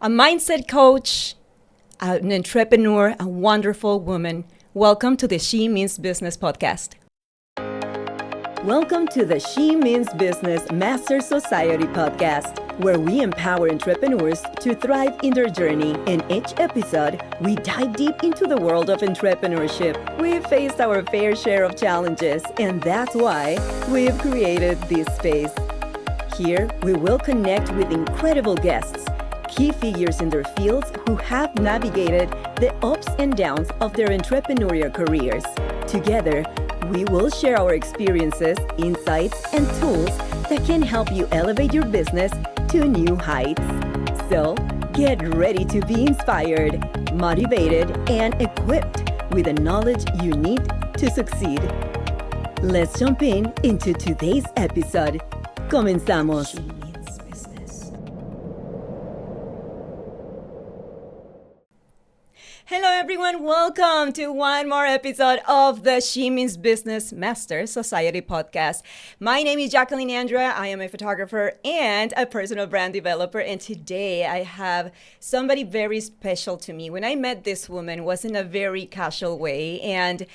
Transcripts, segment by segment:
a mindset coach, an entrepreneur, a wonderful woman. Welcome to the She Means Business podcast. Welcome to the She Means Business Master Society podcast, where we empower entrepreneurs to thrive in their journey. In each episode, we dive deep into the world of entrepreneurship. We've faced our fair share of challenges, and that's why we've created this space. Here, we will connect with incredible guests, key figures in their fields who have navigated the ups and downs of their entrepreneurial careers. Together, we will share our experiences, insights, and tools that can help you elevate your business to new heights. So, get ready to be inspired, motivated, and equipped with the knowledge you need to succeed. Let's jump into today's episode. Comenzamos. Hello everyone, welcome to one more episode of the She Means Business Master Society podcast. My name is Jaqueline Andrea. I am a photographer and a personal brand developer, and today I have somebody very special to me. When I met this woman, it was in a very casual way, and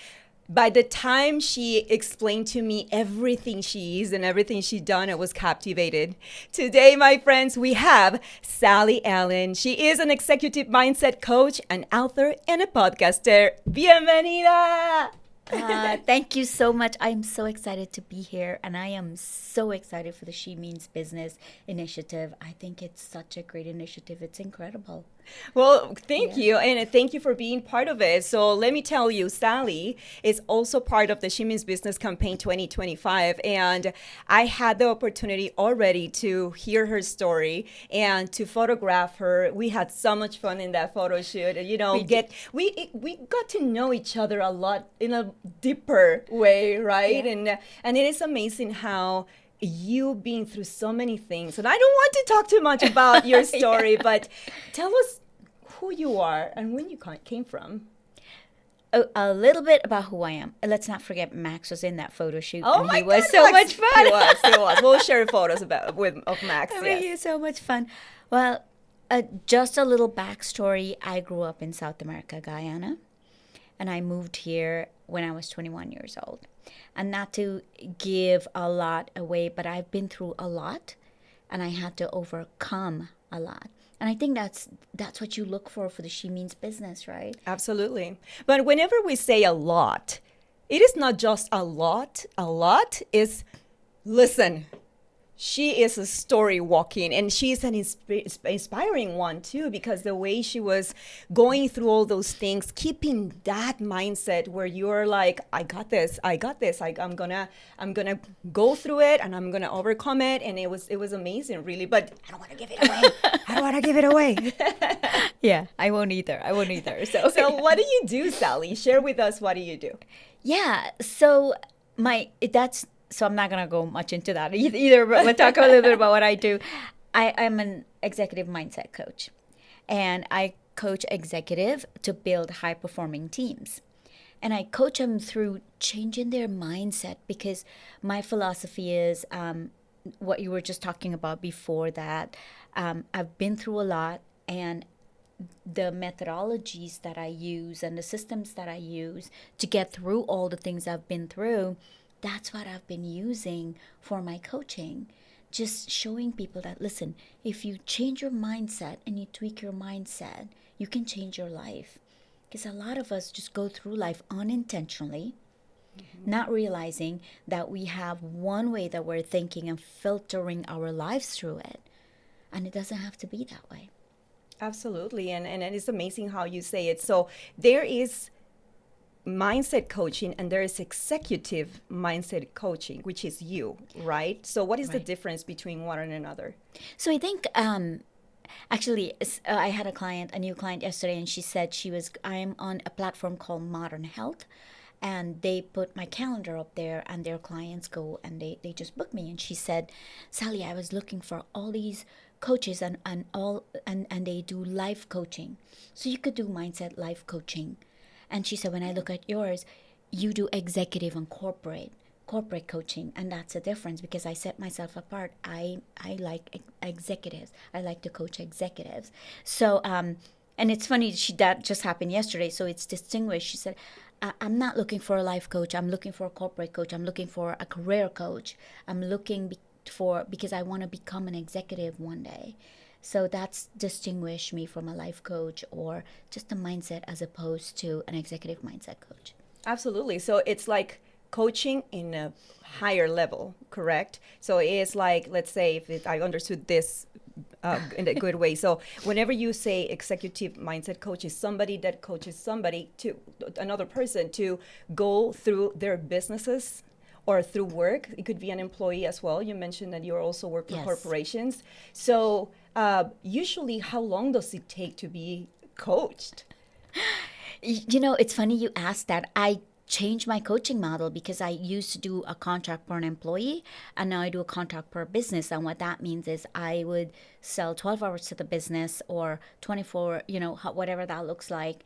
by the time she explained to me everything she is and everything she's done, I was captivated. Today, my friends, we have Sally Allen. She is an executive mindset coach, an author, and a podcaster. Bienvenida! Thank you so much. I'm so excited to be here, and I am so excited for the She Means Business initiative. I think it's such a great initiative. It's incredible. Well, thank you, and thank you for being part of it. So let me tell you, Sally is also part of the She Means Business Campaign 2025, and I had the opportunity already to hear her story and to photograph her. We had so much fun in that photo shoot. You know, we got to know each other a lot in a deeper way, right? Yeah. And it is amazing how you've been through so many things, and I don't want to talk too much about your story, yeah. But tell us who you are and when you came from. A little bit about who I am. Let's not forget Max was in that photo shoot. Oh, and my he God, was so much fun. He was. We'll share photos of Max. I mean, he was so much fun. Well, just a little backstory. I grew up in South America, Guyana, and I moved here when I was 21 years old. And not to give a lot away, but I've been through a lot, and I had to overcome a lot. And I think that's what you look for the She Means Business, right? Absolutely. But whenever we say a lot, it is not just a lot. A lot is, listen, she is a story walking, and she's an inspiring one too, because the way she was going through all those things, keeping that mindset where you're like, I got this, I'm gonna go through it, and I'm gonna overcome it. And it was amazing, really. But I don't want to give it away. Yeah, I won't either. So what do you do, Sally? Share with us, what do you do? Yeah, so I'm not going to go much into that either, but we'll talk a little bit about what I do. I'm an executive mindset coach, and I coach executive to build high-performing teams. And I coach them through changing their mindset, because my philosophy is what you were just talking about before that. I've been through a lot, and the methodologies that I use and the systems that I use to get through all the things I've been through, that's what I've been using for my coaching. Just showing people that, listen, if you change your mindset and you tweak your mindset, you can change your life. Because a lot of us just go through life unintentionally, not realizing that we have one way that we're thinking and filtering our lives through it. And it doesn't have to be that way. Absolutely. And it is amazing how you say it. So there is mindset coaching and there is executive mindset coaching, which is you, right? So what is the difference between one and another? So I think actually I had a new client yesterday, and she said I'm on a platform called Modern Health, and they put my calendar up there, and their clients go and they just book me. And she said, Sally, I was looking for all these coaches and they do life coaching, so you could do mindset life coaching. And she said, when I look at yours, you do executive and corporate. corporate coaching, and that's a difference because I set myself apart. I like executives. I like to coach executives. So and it's funny, that just happened yesterday, so it's distinguished. She said, I'm not looking for a life coach. I'm looking for a corporate coach. I'm looking for a career coach. I'm looking for, because I want to become an executive one day. So that's distinguished me from a life coach or just a mindset as opposed to an executive mindset coach. Absolutely. So it's like coaching in a higher level, correct? So it's like, let's say, I understood this in a good way. So whenever you say executive mindset coach, is somebody that coaches somebody to another person to go through their businesses or through work. It could be an employee as well. You mentioned that you also work for Yes. corporations. So usually, how long does it take to be coached? You know, it's funny you asked that. I changed my coaching model because I used to do a contract per an employee, and now I do a contract per business. And what that means is I would sell 12 hours to the business or 24, whatever that looks like,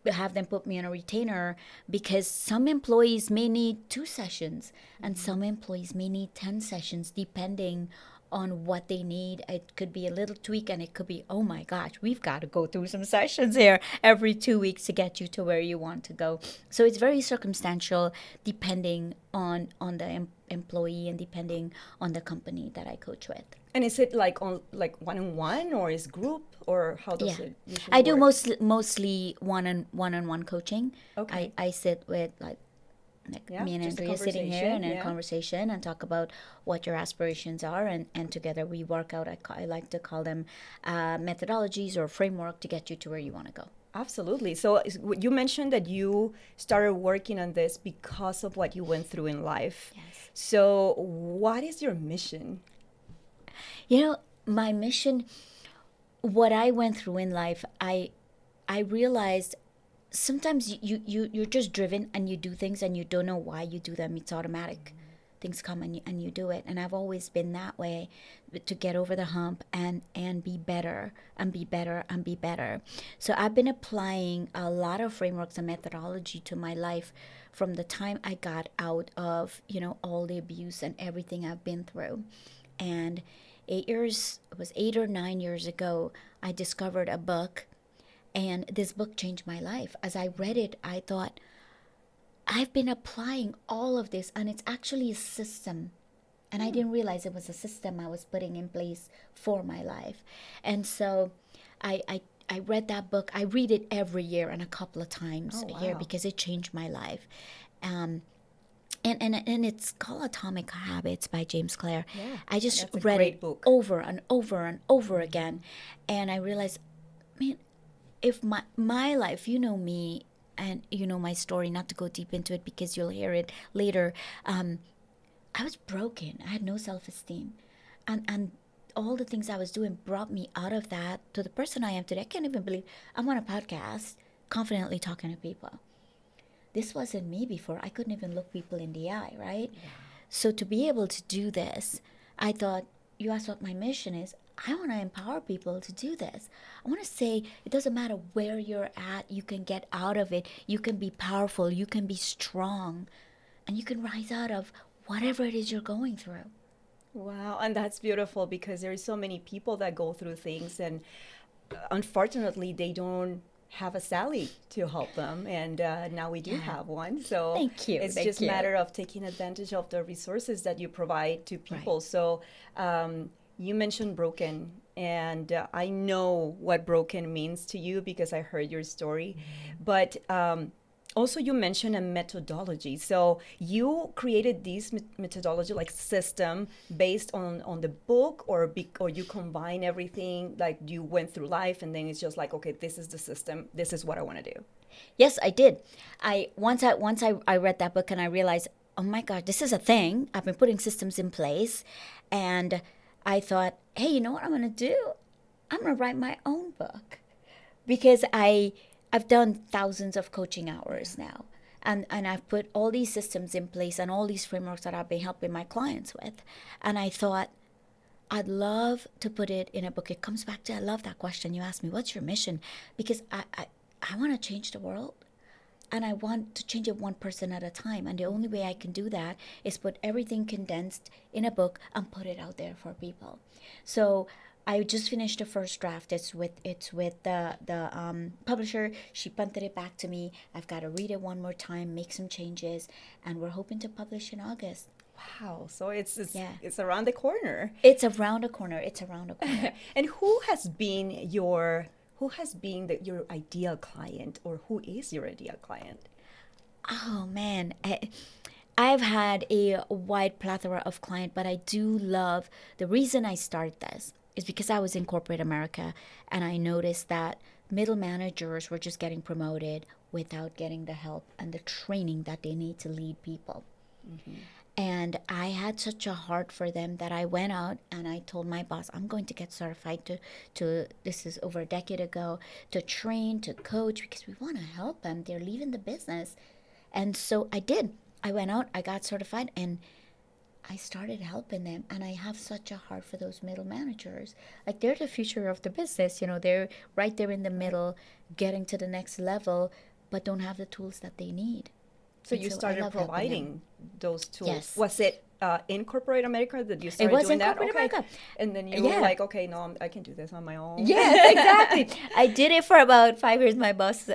have them put me on a retainer, because some employees may need 2 sessions and some employees may need 10 sessions depending on what they need. It could be a little tweak and it could be, oh my gosh, we've got to go through some sessions here every 2 weeks to get you to where you want to go. So it's very circumstantial depending on the employee and depending on the company that I coach with. And is it like one-on-one or is group, or how does it usually I do work? mostly one-on-one coaching. Okay. I sit with Yeah, me and just a Andrea sitting here and conversation, a conversation and talk about what your aspirations are, and together we work out. I like to call them methodologies or framework to get you to where you want to go. Absolutely. So you mentioned that you started working on this because of what you went through in life. Yes. So what is your mission? My mission, what I went through in life, I realized sometimes you're just driven and you do things and you don't know why you do them. It's automatic. Things come and you do it. And I've always been that way, to get over the hump and be better and be better and be better. So I've been applying a lot of frameworks and methodology to my life from the time I got out of, all the abuse and everything I've been through. And it was 8 or 9 years ago, I discovered a book, and this book changed my life. As I read it, I thought, I've been applying all of this, and it's actually a system. And I didn't realize it was a system I was putting in place for my life. And so I read that book. I read it every year and a couple of times Oh, a year wow. because it changed my life. And it's called Atomic Habits by James Clear. Yeah, I just that's a read great it book. over and over and over again. And I realized, man, if my life, you know me and you know my story, not to go deep into it because you'll hear it later, I was broken. I had no self-esteem. And all the things I was doing brought me out of that to the person I am today. I can't even believe I'm on a podcast confidently talking to people. This wasn't me before. I couldn't even look people in the eye, right? Yeah. So to be able to do this, I thought, you asked what my mission is. I want to empower people to do this. I want to say it doesn't matter where you're at, you can get out of it. You can be powerful, you can be strong, and you can rise out of whatever it is you're going through. Wow, and that's beautiful because there are so many people that go through things, and unfortunately, they don't have a Sally to help them, and now we do have one. So Thank you. It's Thank just a you. matter of taking advantage of the resources that you provide to people. Right. So you mentioned broken, and I know what broken means to you because I heard your story, but also you mentioned a methodology. So you created this methodology, like system, based on the book, or you combine everything, like you went through life and then it's just like, okay, this is the system, this is what I want to do. Yes, I did. Once I read that book and I realized, oh my God, this is a thing. I've been putting systems in place, and I thought, hey, you know what I'm going to do? I'm going to write my own book, because I've done thousands of coaching hours now, and I've put all these systems in place and all these frameworks that I've been helping my clients with, and I thought, I'd love to put it in a book. It comes back to, I love that question you asked me, what's your mission? Because I want to change the world. and I want to change it one person at a time. And the only way I can do that is put everything condensed in a book and put it out there for people. So I just finished the first draft. It's with the publisher. She punted it back to me. I've got to read it one more time, make some changes, and we're hoping to publish in August. Wow. So it's Yeah. it's around the corner. It's around the corner. It's around the corner. And who has been your ideal client, or who is your ideal client? Oh man, I've had a wide plethora of clients, but I do love, the reason I started this is because I was in corporate America and I noticed that middle managers were just getting promoted without getting the help and the training that they need to lead people. And I had such a heart for them that I went out and I told my boss, I'm going to get certified to this is over a decade ago, to train, to coach, because we want to help them. They're leaving the business. And so I did. I went out, I got certified, and I started helping them. And I have such a heart for those middle managers. Like, they're the future of the business. You know, they're right there in the middle, getting to the next level, but don't have the tools that they need. So And you so I started love helping them. providing those tools. Yes. Was it in corporate America that you started was doing in that? corporate America. And then you Yeah. were like, okay, no, I can do this on my own. Yes, exactly. I did it for about 5 years. My boss,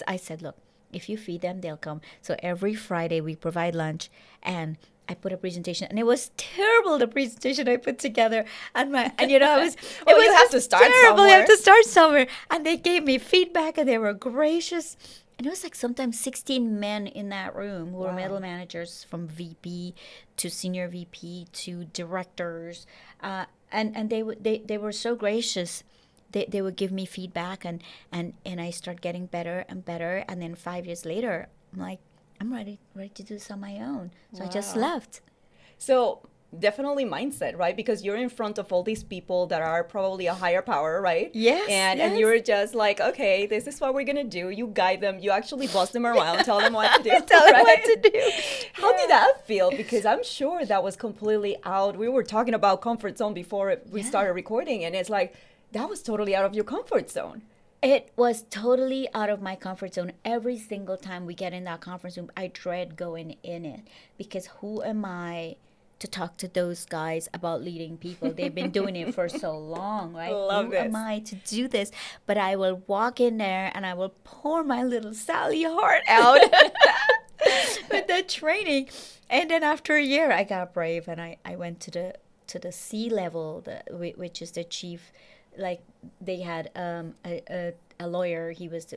I said, look, if you feed them, they'll come. So every Friday we provide lunch, and I put a presentation, and it was terrible, the presentation I put together. And you know, it Well, was you have just to start terrible. You have somewhere. to start somewhere. And they gave me feedback, and they were gracious. And it was like sometimes 16 men in that room who were middle managers, from VP to senior VP to directors. And they were so gracious. They would give me feedback, and I start getting better and better. And then 5 years later, I'm like, I'm ready to do this on my own. So I just Wow. left. So definitely mindset, right? Because you're in front of all these people that are probably a higher power, right? Yes, And yes. you're just like, okay, this is what we're gonna do. You guide them. You actually boss them around. Tell them what to do. Tell them what right? to do. How did that feel? Because I'm sure that was completely out. We were talking about comfort zone before we started recording, and it's like that was totally out of your comfort zone. It was totally out of my comfort zone. Every single time we get in that conference room, I dread going in it, because who am I to talk to those guys about leading people? They've been doing it for so long, right? Love Who am this. I to do this? But I will walk in there and I will pour my little Sally heart out with the training. And then after a year, I got brave and I went to the C level, which is the chief. Like, they had a lawyer. He was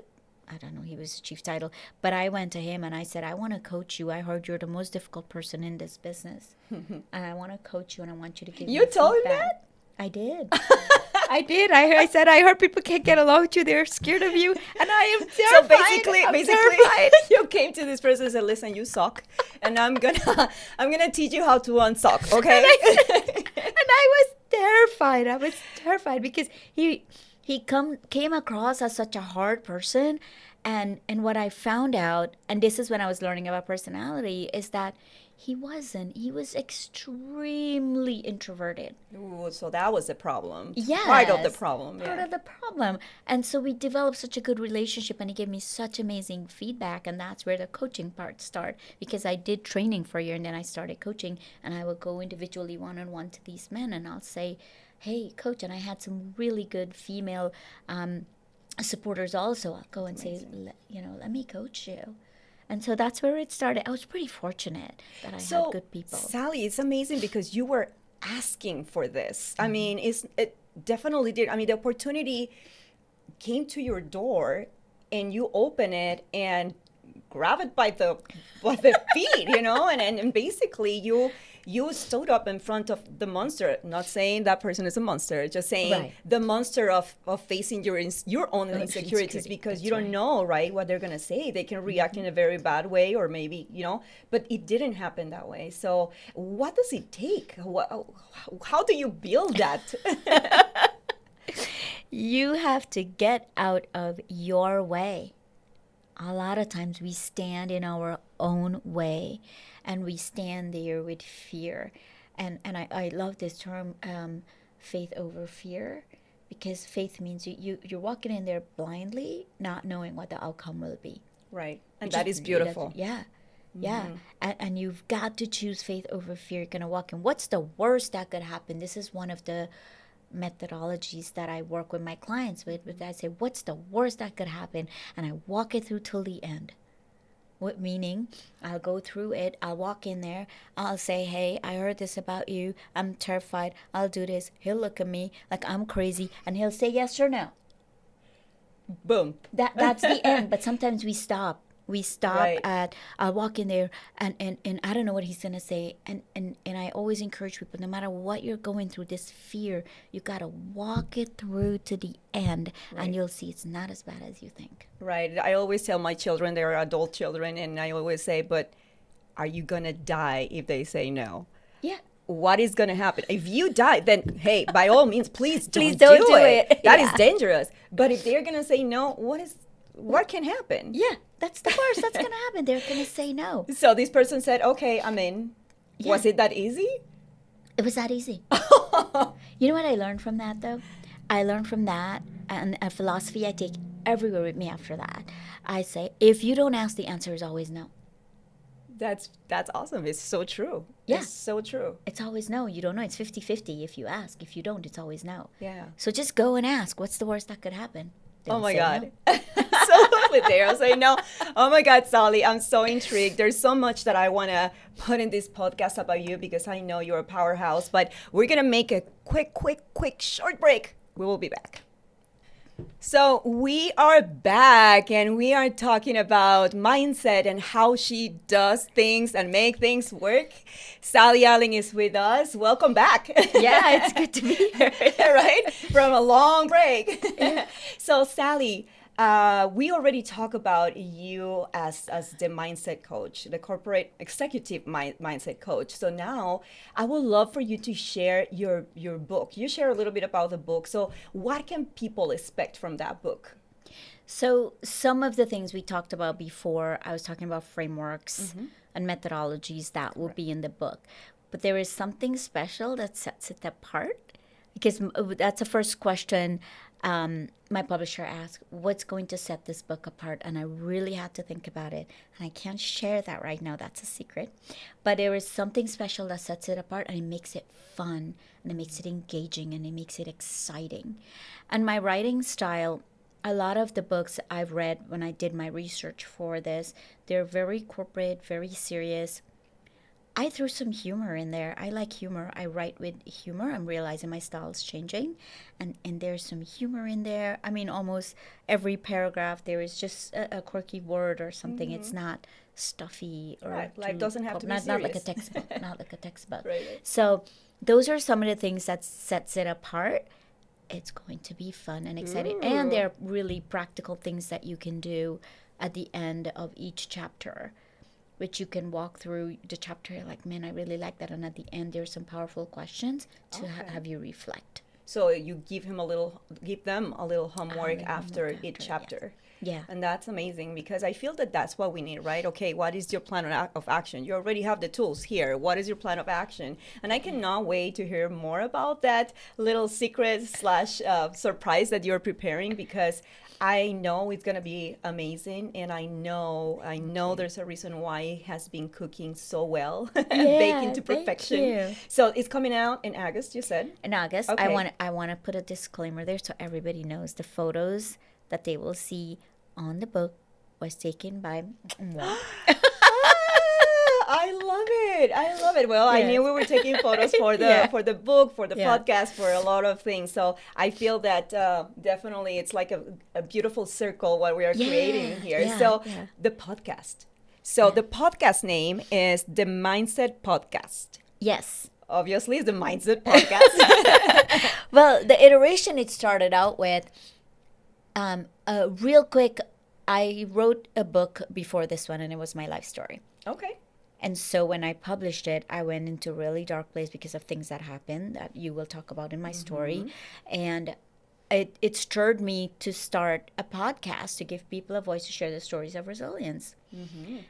I don't know, he was the chief title, but I went to him and I said, I want to coach you. I heard you're the most difficult person in this business, and I want to coach you, and I want you to give me You told him feedback. that? I did. I did. I said, I heard people can't get along with you. They're scared of you, and I am terrified. So basically, I'm terrified. you came to this person and said, "Listen, you suck, and I'm gonna teach you how to unsuck." Okay. And I was terrified. I was terrified because he came across as such a hard person, and what I found out, and this is when I was learning about personality, is that he wasn't. He was extremely introverted. Ooh, so that was the problem. Yes. Part of the problem. Part Yeah. of the problem. And so we developed such a good relationship, and he gave me such amazing feedback, and that's where the coaching part started, because I did training for a year and then I started coaching, and I would go individually one-on-one to these men, and I'll say, hey, coach, and I had some really good female supporters also. I'll go and say, let me coach you. And so that's where it started. I was pretty fortunate that I had good people. Sally, it's amazing because you were asking for this. I mean, it definitely did. I mean, the opportunity came to your door, and you open it and grab it by the feet, and basically you stood up in front of the monster. Not saying that person is a monster, just saying Right. the monster of facing your own insecurities, insecurity. because That's you don't right. know, right, what they're gonna say. They can react in a very bad way, or maybe but it didn't happen that way. So what does it take? How do you build that? You have to get out of your way. A lot of times we stand in our own way, and we stand there with fear. And I love this term, faith over fear, because faith means you're walking in there blindly, not knowing what the outcome will be. Right. And which that is beautiful. Yeah. Yeah. And you've got to choose faith over fear. You're going to walk in. What's the worst that could happen? This is one of the methodologies that I work with my clients with. But I say, what's the worst that could happen? And I walk it through till the end. What meaning? I'll go through it. I'll walk in there. I'll say, hey, I heard this about you. I'm terrified. I'll do this. He'll look at me like I'm crazy. And he'll say yes or no. Boom. That's the end. But sometimes we stop. We stop Right. at, I'll walk in there and I don't know what he's going to say. And I always encourage people, no matter what you're going through, this fear, you got to walk it through to the end. Right. And you'll see it's not as bad as you think. Right. I always tell my children, they're adult children, and I always say, but are you going to die if they say no? Yeah. What is going to happen? If you die, then, hey, by all means, please don't don't do do it. it. That is Yeah. dangerous. But if they're going to say no, what can happen? Yeah. That's the worst that's going to happen. They're going to say no. So this person said, okay, I'm in. Yeah. Was it that easy? It was that easy. You know what I learned from that, though? I learned from that, and a philosophy I take everywhere with me after that. I say, if you don't ask, the answer is always no. That's awesome. It's so true. Yeah. It's so true. It's always no. You don't know. It's 50-50 if you ask. If you don't, it's always no. Yeah. So just go and ask. What's the worst that could happen? Oh They'll my say God. no. Absolutely. They'll say no. Oh my God, Sally, I'm so intrigued. There's so much that I want to put in this podcast about you because I know you're a powerhouse, but we're going to make a quick, short break. We will be back. So we are back and we are talking about mindset and how she does things and make things work. Sally Allen is with us. Welcome back. Yeah, it's good to be here. Right? From a long break. So Sally, we already talked about you as the mindset coach, the corporate executive mindset coach. So now I would love for you to share your book. You share a little bit about the book. So what can people expect from that book? So some of the things we talked about before, I was talking about frameworks and methodologies that will be in the book. But there is something special that sets it apart, because that's the first question my publisher asked, what's going to set this book apart? And I really had to think about it. And I can't share that right now. That's a secret. But there is something special that sets it apart, and it makes it fun, and it makes it engaging, and it makes it exciting. And my writing style, a lot of the books I've read when I did my research for this, they're very corporate, very serious. I threw some humor in there. I like humor. I write with humor. I'm realizing my style is changing. And there's some humor in there. I mean, almost every paragraph, there is just a quirky word or something. It's not stuffy. Or Right. Life doesn't have to be not like a serious. textbook. Not like a textbook. Right. So those are some of the things that sets it apart. It's going to be fun and exciting. And there are really practical things that you can do at the end of each chapter, which you can walk through the chapter. You're like, man, I really like that. And at the end, there's some powerful questions to have you reflect. So you give them a little homework after homework each after, chapter. Yeah. And that's amazing because I feel that that's what we need, right? Okay, what is your plan of action? You already have the tools here. What is your plan of action? And I cannot wait to hear more about that little secret / surprise that you're preparing, because I know it's going to be amazing. And I know there's a reason why it has been cooking so well, baking to thank perfection. you. So it's coming out in August, you said? In August, Okay. I want to put a disclaimer there so everybody knows the photos that they will see on the book was taken by moi. I love it. Well, I Yes. knew we were taking photos for the Yeah. for the book, for the Yeah. podcast, for a lot of things. So I feel that definitely it's like a beautiful circle what we are creating here. yeah, So yeah. the podcast. So the podcast name is the Mindset Podcast. Yes. Obviously, it's the Mindset Podcast. Well, the iteration it started out with, real quick, I wrote a book before this one, and it was my life story. Okay. And so when I published it, I went into a really dark place because of things that happened that you will talk about in my story. And it stirred me to start a podcast to give people a voice to share the stories of resilience.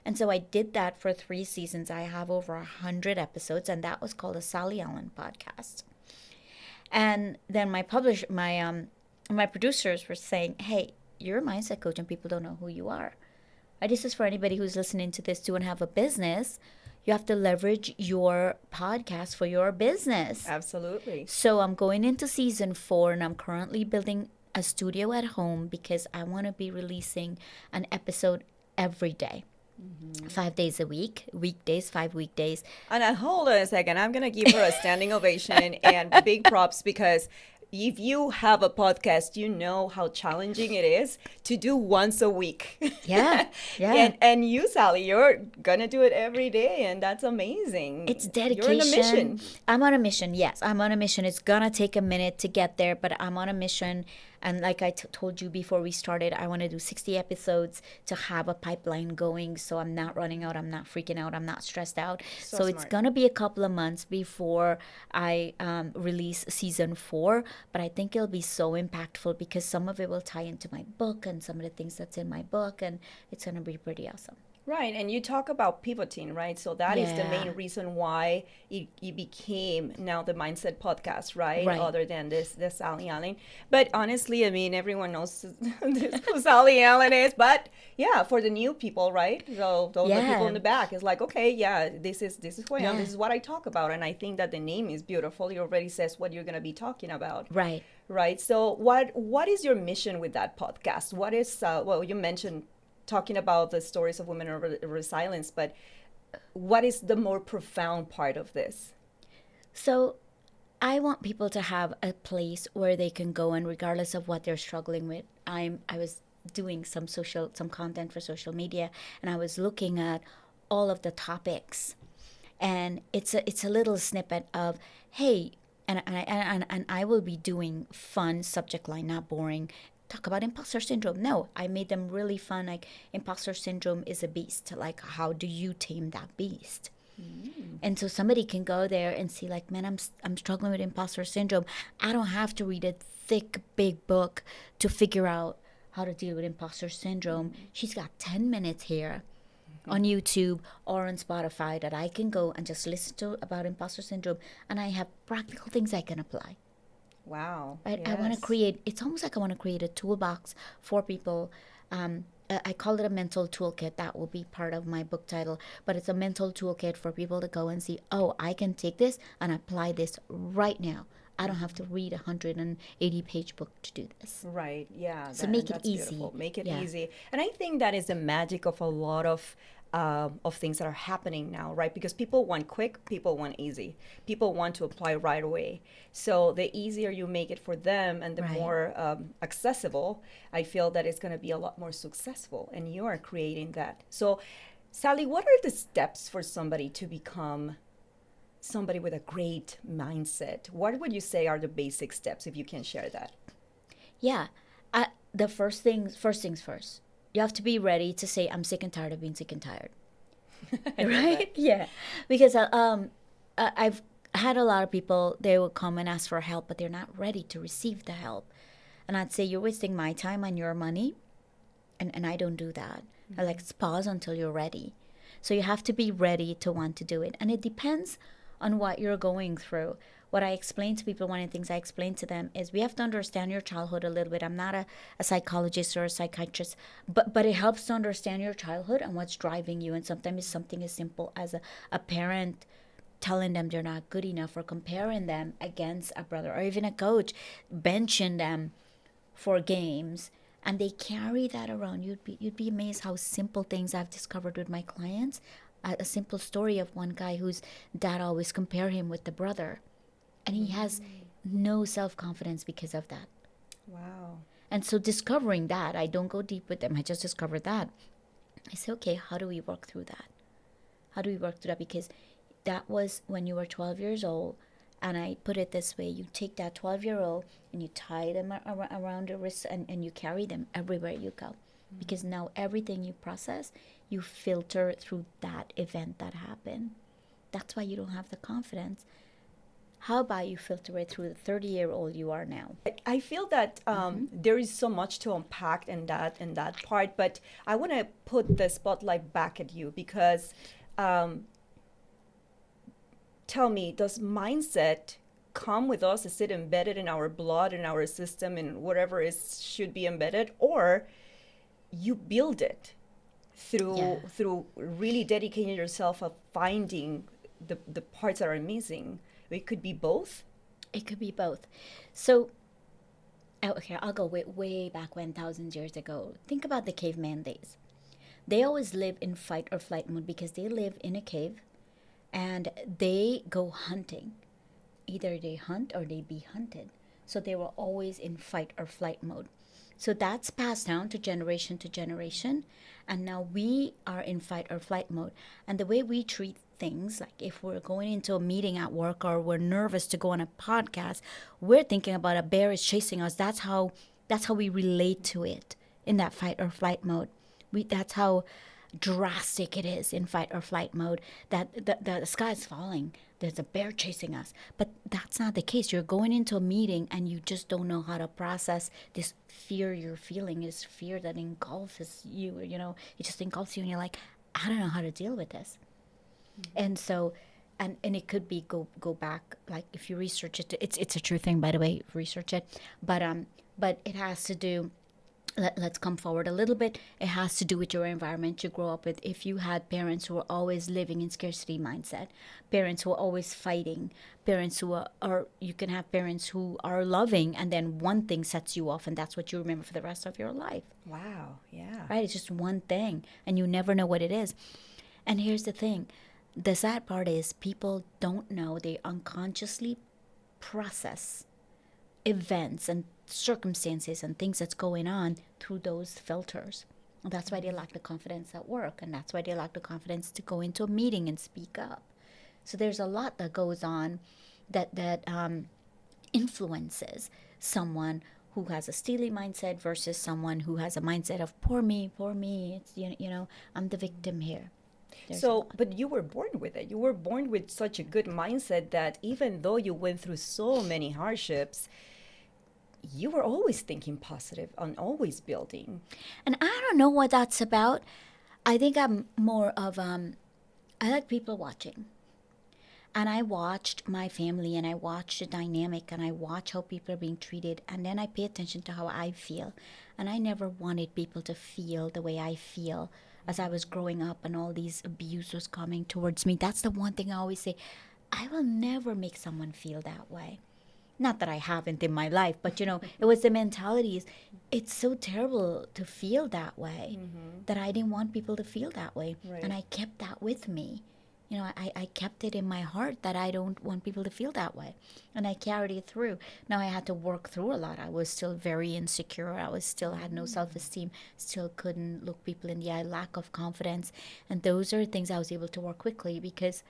And so I did that for 3 seasons. I have over 100 episodes, and that was called the Sally Allen Podcast. And then my producers were saying, hey, you're a mindset coach and people don't know who you are. Right? This is for anybody who's listening to this too and have a business. You have to leverage your podcast for your business. Absolutely. So I'm going into season 4 and I'm currently building a studio at home because I want to be releasing an episode every day. 5 days a week, weekdays, 5 weekdays. And hold on a second. I'm going to give her a standing ovation and big props because if you have a podcast, you know how challenging it is to do once a week. Yeah, yeah. And you, Sally, you're going to do it every day, and that's amazing. It's dedication. You're on a mission. I'm on a mission. Yes, I'm on a mission. It's gonna take a minute to get there, but I'm on a mission. And like I told you before we started, I want to do 60 episodes to have a pipeline going, so I'm not running out, I'm not freaking out, I'm not stressed out. So it's gonna be a couple of months before I release season 4, but I think it'll be so impactful because some of it will tie into my book and some of the things that's in my book, and it's gonna be pretty awesome. Right, and you talk about pivoting, right? So that is the Yeah. main reason why it became now the Mindset Podcast, right? Right. Other than this Sally Allen. But honestly, I mean, everyone knows who Sally Allen is. But yeah, for the new people, right? So those the people in the back is like, okay, yeah, this is who I am. Yeah. This is what I talk about, and I think that the name is beautiful. It already says what you're going to be talking about. Right. Right. So what is your mission with that podcast? What is well, you mentioned talking about the stories of women of resilience, but what is the more profound part of this? So I want people to have a place where they can go, and regardless of what they're struggling with, I was doing some content for social media, and I was looking at all of the topics, and it's a little snippet of, hey, and I will be doing fun subject line, not boring. Talk about imposter syndrome. No, I made them really fun. Like, imposter syndrome is a beast. Like, how do you tame that beast? And so somebody can go there and see, like, man, I'm struggling with imposter syndrome. I don't have to read a thick, big book to figure out how to deal with imposter syndrome. She's got 10 minutes here on YouTube or on Spotify that I can go and just listen to about imposter syndrome, and I have practical things I can apply. Wow. Right? Yes. I want to create, it's almost like I want to create a toolbox for people. I call it a mental toolkit. That will be part of my book title, but it's a mental toolkit for people to go and see, oh, I can take this and apply this right now. I don't have to read a 180-page book to do this. Right. Yeah. So make it that's easy. Beautiful. Make it Yeah. easy. And I think that is the magic of a lot of things that are happening now, right? Because people want quick, people want easy, people want to apply right away. So the easier you make it for them and the Right. more accessible, I feel that it's going to be a lot more successful. And you are creating that. So, Sally, what are the steps for somebody to become somebody with a great mindset? What would you say are the basic steps, if you can share that? Yeah. The first things first. You have to be ready to say, I'm sick and tired of being sick and tired. Right? Yeah. Because I've had a lot of people, they will come and ask for help, but they're not ready to receive the help. And I'd say, you're wasting my time and your money. And I don't do that. I like, pause until you're ready. So you have to be ready to want to do it. And it depends on what you're going through. What I explain to people, one of the things I explain to them is we have to understand your childhood a little bit. I'm not a psychologist or a psychiatrist, but it helps to understand your childhood and what's driving you. And sometimes it's something as simple as a parent telling them they're not good enough, or comparing them against a brother, or even a coach benching them for games. And they carry that around. You'd be amazed how simple things I've discovered with my clients. A simple story of one guy whose dad always compare him with the brother. And he has no self-confidence because of that. Wow. And so discovering that, I don't go deep with them. I just discovered that. I say, okay, how do we work through that? How do we work through that? Because that was when you were 12 years old. And I put it this way. You take that 12-year-old and you tie them around the wrist and you carry them everywhere you go. Because now everything you process, you filter through that event that happened. That's why you don't have the confidence. How about you filter it through the 30-year-old you are now? I feel that there is so much to unpack in that part, but I want to put the spotlight back at you because tell me, does mindset come with us? Is it embedded in our blood, in our system, in whatever should be embedded, or you build it? through really dedicating yourself of finding the parts that are missing. It could be both. It could be both. So, okay, I'll go way back when, thousands years ago. Think about the caveman days. They always live in fight or flight mode because they live in a cave and they go hunting. Either they hunt or they be hunted. So they were always in fight or flight mode. So that's passed down to generation. And now we are in fight or flight mode. And the way we treat things, like if we're going into a meeting at work or we're nervous to go on a podcast, we're thinking about a bear is chasing us. That's how we relate to it in that fight or flight mode. That's how drastic it is in fight or flight mode, that the sky is falling, there's a bear chasing us. But that's not the case. You're going into a meeting and you just don't know how to process this fear you're feeling, this fear that engulfs you, it just engulfs you, and you're like, I don't know how to deal with this. And so and it could be go back, like if you research it, it's a true thing, by the way, research it, but it has to do, let's come forward a little bit. It has to do with your environment you grow up with. If you had parents who are always living in scarcity mindset, parents who are always fighting, parents who are you can have parents who are loving, and then one thing sets you off and that's what you remember for the rest of your life. Wow, yeah. Right? It's just one thing and you never know what it is. And here's the thing. The sad part is people don't know, they unconsciously process events and circumstances and things that's going on through those filters. And that's why they lack the confidence at work, and that's why they lack the confidence to go into a meeting and speak up. So there's a lot that goes on that influences someone who has a steely mindset versus someone who has a mindset of poor me. It's I'm the victim here. But you were born with it. You were born with such a good mindset that even though you went through so many hardships, you were always thinking positive and always building. And I don't know what that's about. I think I'm more of, I like people watching. And I watched my family and I watched the dynamic and I watch how people are being treated. And then I pay attention to how I feel. And I never wanted people to feel the way I feel as I was growing up and all these abuse was coming towards me. That's the one thing I always say. I will never make someone feel that way. Not that I haven't in my life, but it was the mentalities. It's so terrible to feel that way, that I didn't want people to feel that way. Right. And I kept that with me. I kept it in my heart that I don't want people to feel that way. And I carried it through. Now I had to work through a lot. I was still very insecure. I still had no self-esteem, still couldn't look people in the eye, lack of confidence. And those are things I was able to work quickly because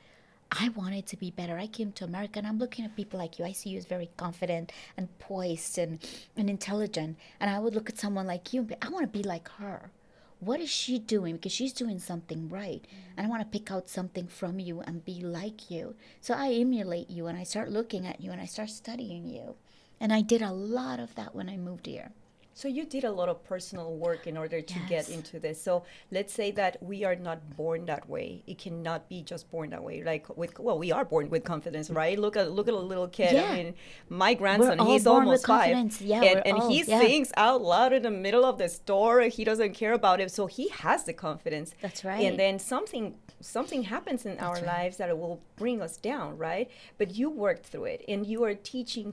I wanted to be better. I came to America and I'm looking at people like you. I see you as very confident and poised and intelligent. And I would look at someone like you and I want to be like her. What is she doing? Because she's doing something right. And I want to pick out something from you and be like you. So I emulate you and I start looking at you and I start studying you. And I did a lot of that when I moved here. So you did a lot of personal work in order to get Yes. into this. So let's say that we are not born that way. It cannot be just born that way. Like we are born with confidence, right? Look at a little kid. Yeah. I mean, my grandson, We're all he's born almost with 5. confidence. Yeah, and he sings out loud in the middle of the store. He doesn't care about it. So he has the confidence. That's right. And then something happens in our lives that will bring us down, right? But you worked through it and you are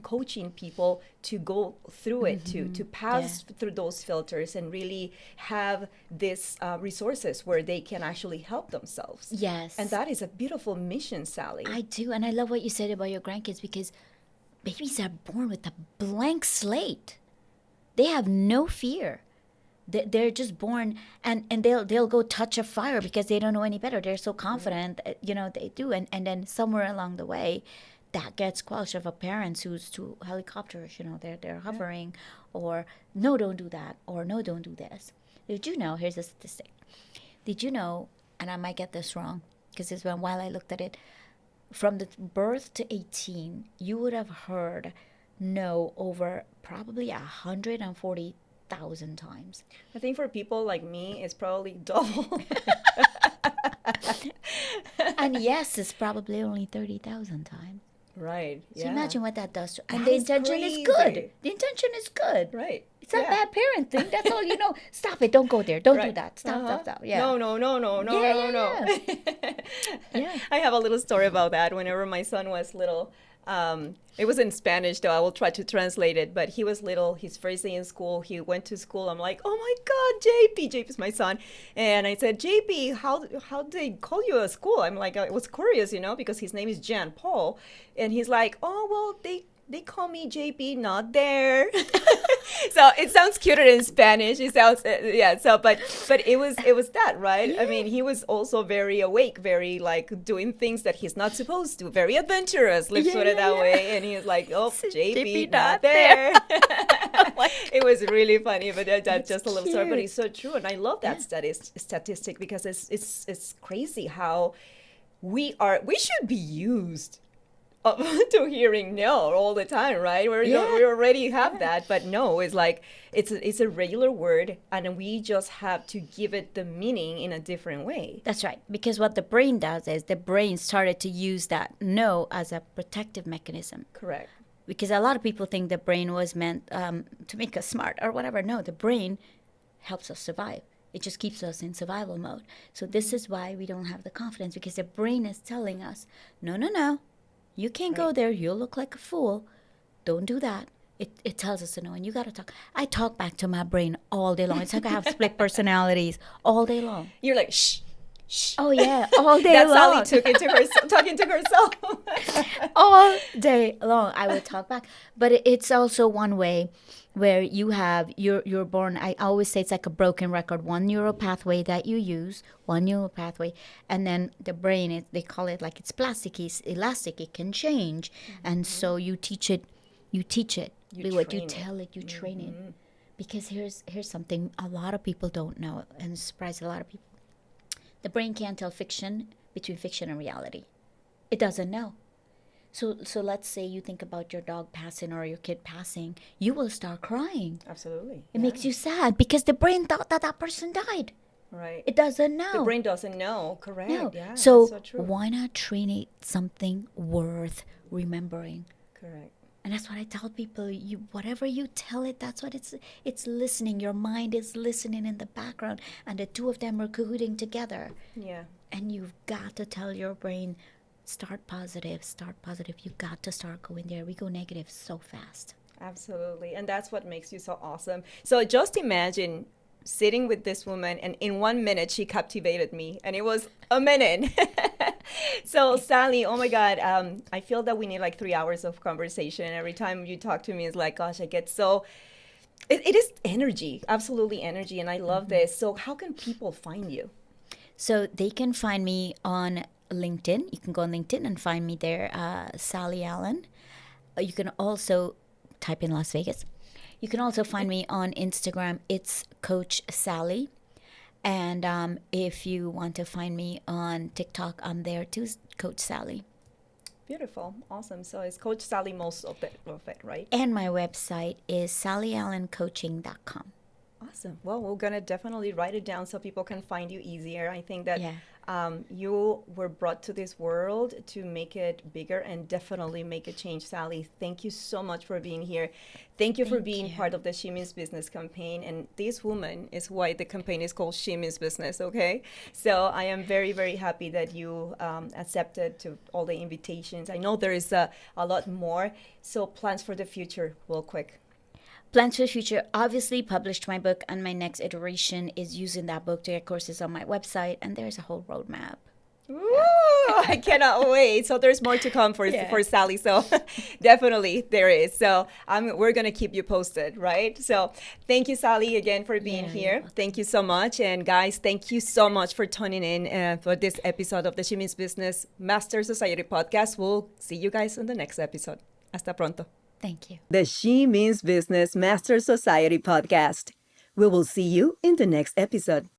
coaching people to go through it, to pass through those filters and really have these resources where they can actually help themselves. Yes. And that is a beautiful mission, Sally. I do. And I love what you said about your grandkids because babies are born with a blank slate. They have no fear. They're just born and they'll go touch a fire because they don't know any better. They're so confident, they do. And then somewhere along the way, that gets squelched of a parent who's to helicopters, they're hovering, or no, don't do that, or no, don't do this. Did you know, here's a statistic. Did you know, and I might get this wrong, because it's been a while I looked at it, from the birth to 18, you would have heard no over probably 140,000 times. I think for people like me, it's probably double. And yes, it's probably only 30,000 times. Right. So imagine what that does. And That the is intention is crazy. good. The intention is good. Right. It's not bad parenting. That's all you know. Stop it. Don't go there. Don't do that. Stop. Yeah. No. Yeah. I have a little story about that. Whenever my son was little, it was in Spanish, though I will try to translate it. But he was little, his first day in school, he went to school. I'm like, oh my God, JP. JP is my son. And I said, JP, how do they call you at school? I'm like, I was curious, because his name is Jan Paul. And he's like, oh, well, they call me JP, not there. So it sounds cuter in Spanish. It sounds but it was that, right? Yeah. I mean, he was also very awake, very like doing things that he's not supposed to, very adventurous, let's put it that way. And he's like, oh, JP not there. It was really funny, but that's just a little story, but it's so true. And I love that statistic because it's crazy how we should be used to hearing no all the time, right? We already have that, but no, it's like it's a regular word, and we just have to give it the meaning in a different way. That's right, because what the brain does is the brain started to use that no as a protective mechanism. Correct. Because a lot of people think the brain was meant to make us smart or whatever. No, the brain helps us survive. It just keeps us in survival mode. So this is why we don't have the confidence, because the brain is telling us, no. You can't go there. You'll look like a fool. Don't do that. It tells us to know, and you got to talk. I talk back to my brain all day long. It's like I have split personalities all day long. You're like, shh. Oh, yeah, all day That's long. That's how he talking to herself. All day long, I would talk back. But it's also one way where you have, you're born, I always say it's like a broken record, one neural pathway that you use, one neural pathway, and then the brain, they call it like it's plastic, it's elastic, it can change. Mm-hmm. And so you teach it. You tell it, you train it. Because here's something a lot of people don't know, and surprise a lot of people. The brain can't tell between fiction and reality. It doesn't know. So let's say you think about your dog passing or your kid passing, you will start crying. Absolutely. It makes you sad because the brain thought that person died. Right. It doesn't know. The brain doesn't know. Correct. No. Yeah, so that's so true. Why not train it something worth remembering? Correct. And that's what I tell people. Whatever you tell it, that's what it's listening. Your mind is listening in the background, and the two of them are cahooting together. Yeah. And you've got to tell your brain, start positive. You got to start going there. We go negative so fast. Absolutely. And that's what makes you so awesome. So just imagine sitting with this woman, and in 1 minute she captivated me, and it was a minute. So Sally, oh my God, I feel that we need like 3 hours of conversation. Every time you talk to me, it's like, gosh, I get so, it is energy, absolutely energy. And I love this. So how can people find you? So they can find me on LinkedIn. You can go on LinkedIn and find me there, Sally Allen. You can also type in Las Vegas. You can also find me on Instagram. It's Coach Sally. And if you want to find me on TikTok, I'm there too, Coach Sally. Beautiful. Awesome. So it's Coach Sally most of it, right? And my website is sallyallencoaching.com. Awesome. Well, we're going to definitely write it down so people can find you easier. I think that you were brought to this world to make it bigger and definitely make a change. Sally, thank you so much for being here. Thank you for being part of the She Means Business campaign. And this woman is why the campaign is called She Means Business, okay? So I am very, very happy that you accepted to all the invitations. I know there is a lot more. So plans for the future, real quick. Plans for the future, obviously published my book, and my next iteration is using that book to get courses on my website, and there's a whole roadmap. Ooh, I cannot wait. So there's more to come for Sally. So definitely there is. So we're going to keep you posted, right? So thank you, Sally, again for being here. Thank you so much. And guys, thank you so much for tuning in for this episode of the She Means Business Master Society podcast. We'll see you guys in the next episode. Hasta pronto. Thank you. The She Means Business Master Society podcast. We will see you in the next episode.